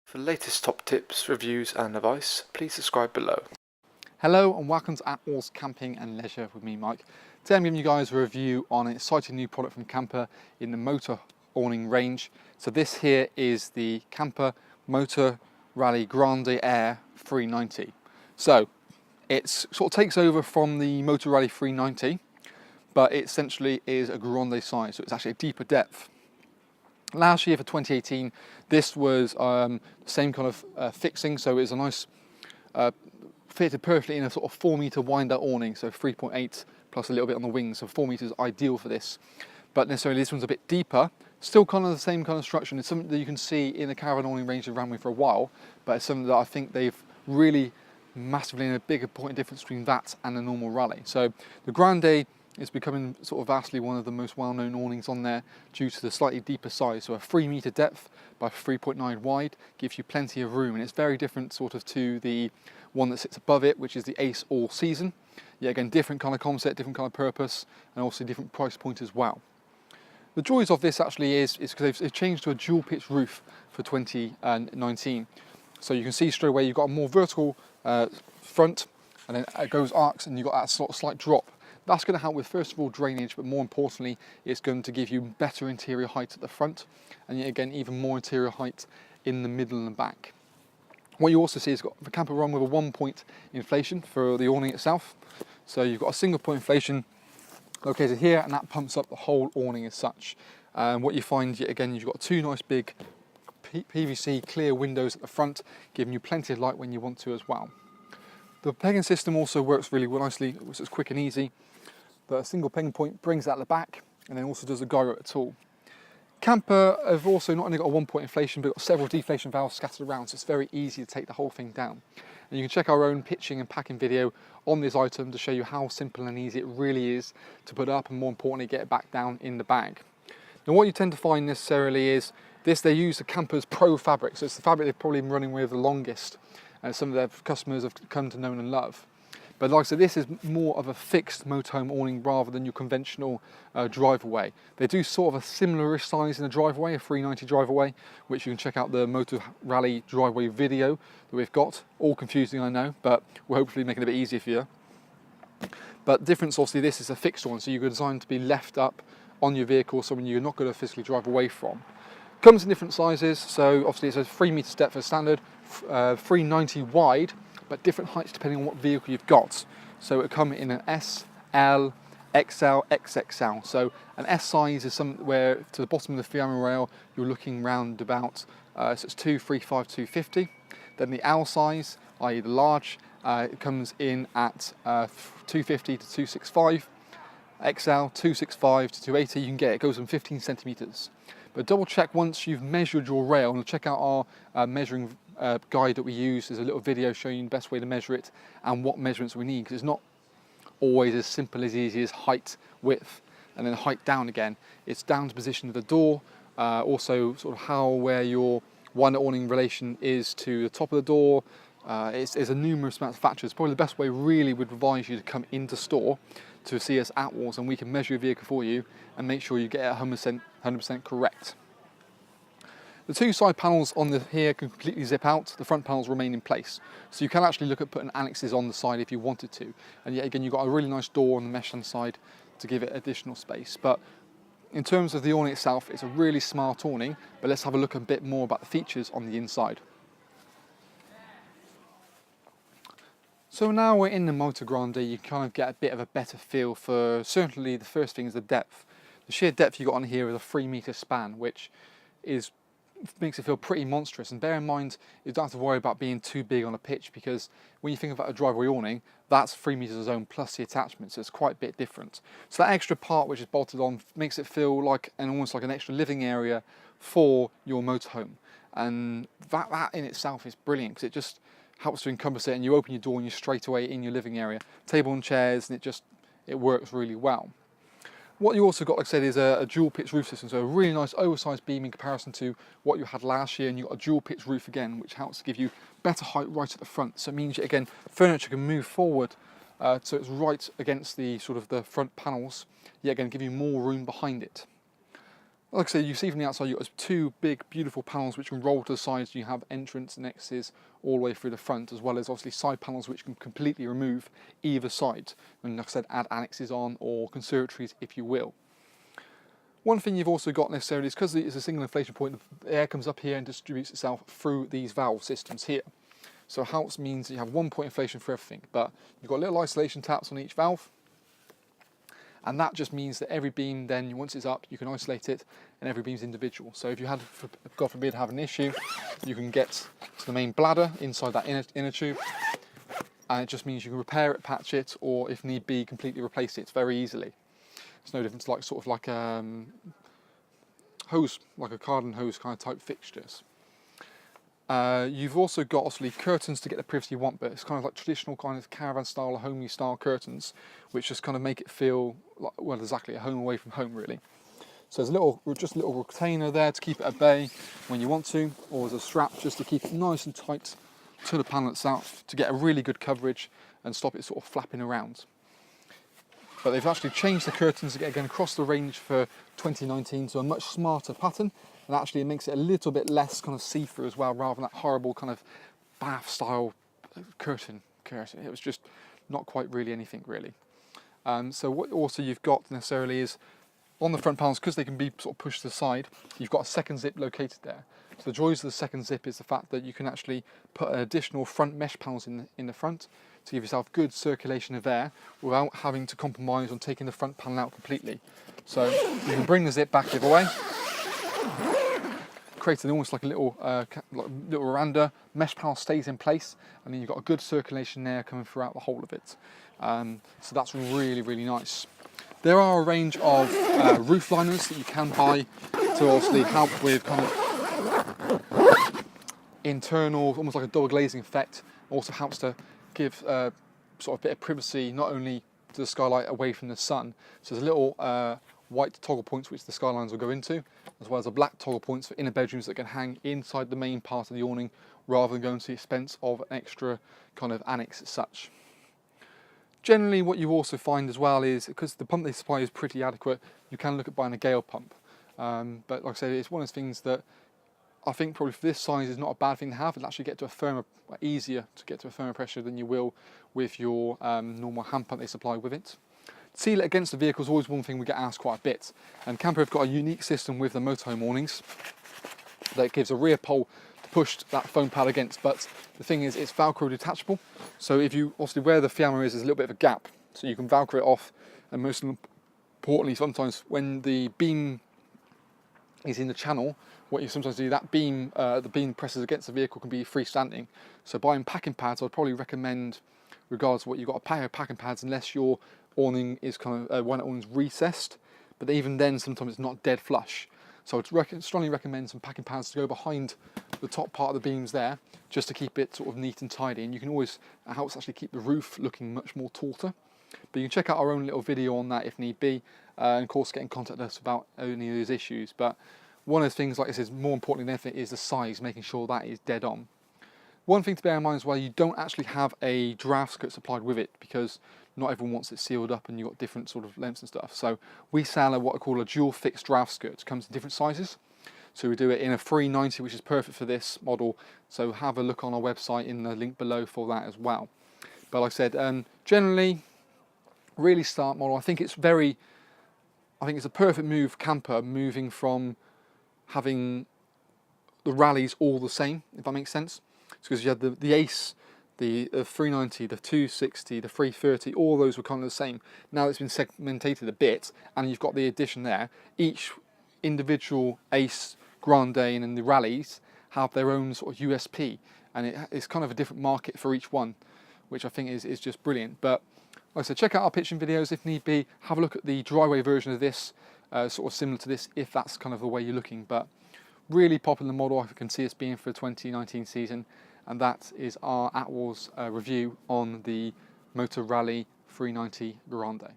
For the latest top tips, reviews and advice, please subscribe below. Hello and welcome to Attwoolls Camping and Leisure with me, Mike. Today I'm giving you guys a review on an exciting new product from Kampa in the motor awning range. So this here is the Kampa Motor Grande Air 390. So it sort of takes over from the Motor Rally 390, but it essentially is a grande size, so it's actually a deeper depth. Last year for 2018, this was the same kind of fixing, so it's a nice, fitted perfectly in a sort of 4 meter wind out awning, so 3.8 plus a little bit on the wings, so 4 meters ideal for this. But necessarily this one's a bit deeper, still kind of the same kind of structure. It's something that you can see in the caravan awning range they've ran with for a while, but it's something that I think they've really massively in a bigger point of difference between that and the normal Rally. So the Grande is becoming sort of vastly one of the most well-known awnings on there due to the slightly deeper size. So a 3 meter depth by 3.9 wide gives you plenty of room, and it's very different sort of to the one that sits above it, which is the Ace All Season. Yeah, again, different kind of concept, different kind of purpose, and also different price point as well. The joys of this actually is because they've changed to a dual pitch roof for 2019. So you can see straight away you've got a more vertical front, and then it goes arcs, and you've got that sort of slight drop. That's going to help with, first of all, drainage, but more importantly, it's going to give you better interior height at the front, and yet again, even more interior height in the middle and the back. What you also see is got the Kampa run with a 1-point inflation for the awning itself. So you've got a single point inflation located here, and that pumps up the whole awning as such. What you find, yet again, you've got two nice big PVC clear windows at the front, giving you plenty of light when you want to as well. The pegging system also works really nicely, which is quick and easy. But a single pegging point brings that at the back, and then also does a gyro at all. Kampa have also not only got a 1-point inflation, but got several deflation valves scattered around, so it's very easy to take the whole thing down. And you can check our own pitching and packing video on this item to show you how simple and easy it really is to put up, and more importantly, get it back down in the bag. Now what you tend to find necessarily is they use the Kampa's Pro fabric, so it's the fabric they've probably been running with the longest, and some of their customers have come to know and love. But like I said, this is more of a fixed motorhome awning rather than your conventional drive-away. They do sort of a similar size in the drive-away, a 390 drive-away, which you can check out the Motor Rally drive-away video that we've got. All confusing, I know, but we're hopefully making it a bit easier for you. But the difference, obviously, this is a fixed one, so you're designed to be left up on your vehicle, something you're not going to physically drive away from. Comes in different sizes, so obviously it's a 3 meter step for standard, 390 wide, but different heights depending on what vehicle you've got. So it'll come in an S, L, XL, XXL. So an S size is where to the bottom of the Fiamma rail you're looking round about, so it's 235, 250. Then the L size, i.e. the large, it comes in at 250 to 265. XL, 265 to 280, you can get it goes in 15 centimeters. But double check once you've measured your rail, and check out our measuring guide that we use. There's a little video showing you the best way to measure it and what measurements we need, because it's not always as simple as easy as height, width, and then height down again. It's down to position of the door, also sort of where your wind awning relation is to the top of the door. There's a numerous amount of factors. Probably the best way really would advise you to come into store to see us at Attwoolls, and we can measure your vehicle for you and make sure you get it 100% correct. The two side panels on here can completely zip out. The front panels remain in place. So you can actually look at putting annexes on the side if you wanted to. And yet again, you've got a really nice door on the mesh side to give it additional space. But in terms of the awning itself, it's a really smart awning, but let's have a look a bit more about the features on the inside. So now we're in the Motor Grande, you kind of get a bit of a better feel for, certainly the first thing is the depth. The sheer depth you got on here is a 3 meter span, which makes it feel pretty monstrous. And bear in mind, you don't have to worry about being too big on a pitch, because when you think about a driveway awning, that's 3 meters of zone plus the attachment, so it's quite a bit different. So that extra part which is bolted on makes it feel like almost like an extra living area for your motorhome. And that in itself is brilliant, because it just helps to encompass it, and you open your door and you're straight away in your living area. Table and chairs, and it works really well. What you also got, like I said, is a dual pitch roof system, so a really nice oversized beam in comparison to what you had last year, and you've got a dual pitch roof again, which helps to give you better height right at the front. So it means, again, furniture can move forward so it's right against the sort of the front panels, yet again give you more room behind it. Like I say, you see from the outside you've got two big beautiful panels which can roll to the sides. You have entrance and exits all the way through the front, as well as obviously side panels which can completely remove either side, and like I said, add annexes on or conservatories if you will. One thing you've also got necessarily is because it's a single inflation point, the air comes up here and distributes itself through these valve systems here. So how means you have 1 point inflation for everything, but you've got little isolation taps on each valve, and that just means that every beam then, once it's up, you can isolate it, and every beam's individual. So if you had, God forbid, have an issue, you can get to the main bladder inside that inner tube, and it just means you can repair it, patch it, or if need be, completely replace it very easily. It's no difference like sort of like hose, like a garden hose kind of type fixtures. You've also got obviously curtains to get the privacy you want, but it's kind of like traditional kind of caravan style or homey style curtains, which just kind of make it feel like, well, exactly a home away from home really. So there's just a little retainer there to keep it at bay when you want to, or there's a strap just to keep it nice and tight to the panel itself to get a really good coverage and stop it sort of flapping around. But they've actually changed the curtains again across the range for 2019 to a much smarter pattern, and actually it makes it a little bit less kind of see-through as well, rather than that horrible kind of bath style curtain. It was just not quite really anything really. So what also you've got necessarily is on the front panels, because they can be sort of pushed to the side, you've got a second zip located there. So the joys of the second zip is the fact that you can actually put additional front mesh panels in the front to give yourself good circulation of air without having to compromise on taking the front panel out completely. So you can bring the zip back the other way, creating almost like a little veranda. Mesh panel stays in place, and then you've got a good circulation air coming throughout the whole of it. So that's really, really nice. There are a range of roof liners that you can buy to obviously help with kind of internal, almost like a double glazing effect. Also helps to give sort of a bit of privacy, not only to the skylight away from the sun. So there's little white toggle points which the skylines will go into, as well as a black toggle points for inner bedrooms that can hang inside the main part of the awning, rather than going to the expense of an extra kind of annex as such. Generally what you also find as well is, because the pump they supply is pretty adequate, you can look at buying a gale pump. But like I said, it's one of those things that I think probably for this size is not a bad thing to have. It'll actually get to a firmer, easier to get to a firmer pressure than you will with your normal hand pump they supply with it. Seal it against the vehicle is always one thing we get asked quite a bit. And Kampa have got a unique system with the motorhome awnings that gives a rear pole to push that foam pad against. But the thing is, it's Velcro detachable. So if you obviously where the fiamma is, there's a little bit of a gap. So you can Velcro it off. And most importantly, sometimes when the beam is in the channel, what you sometimes do, that beam, the beam presses against the vehicle can be freestanding. So buying packing pads, I'd probably recommend, regardless of what you've got, a pair of packing pads, unless your awning is kind of one awning's recessed. But even then, sometimes it's not dead flush. So I'd strongly recommend some packing pads to go behind the top part of the beams there, just to keep it sort of neat and tidy. And you can always, it helps actually keep the roof looking much more tauter. But you can check out our own little video on that if need be, and of course get in contact with us about any of those issues. But one of those things, like I said, more importantly than anything, is the size, making sure that is dead on. One thing to bear in mind as well, you don't actually have a draft skirt supplied with it, because not everyone wants it sealed up and you've got different sort of lengths and stuff. So we sell what I call a dual fixed draft skirt. It comes in different sizes. So we do it in a 390, which is perfect for this model. So have a look on our website in the link below for that as well. But like I said, generally, really smart model. I think it's a perfect move, Kampa, moving from having the rallies all the same, if that makes sense. It's because you had the Ace, the 390, the 260, the 330, all those were kind of the same. Now it's been segmented a bit, and you've got the addition there. Each individual Ace, Grande and the rallies have their own sort of USP, and it's kind of a different market for each one, which I think is just brilliant. But like I said, check out our pitching videos if need be. Have a look at the driveway version of this, sort of similar to this, if that's kind of the way you're looking. But really popular model, I can see us being for the 2019 season, and that is our Attwoolls review on the Motor Rally 390 Grande.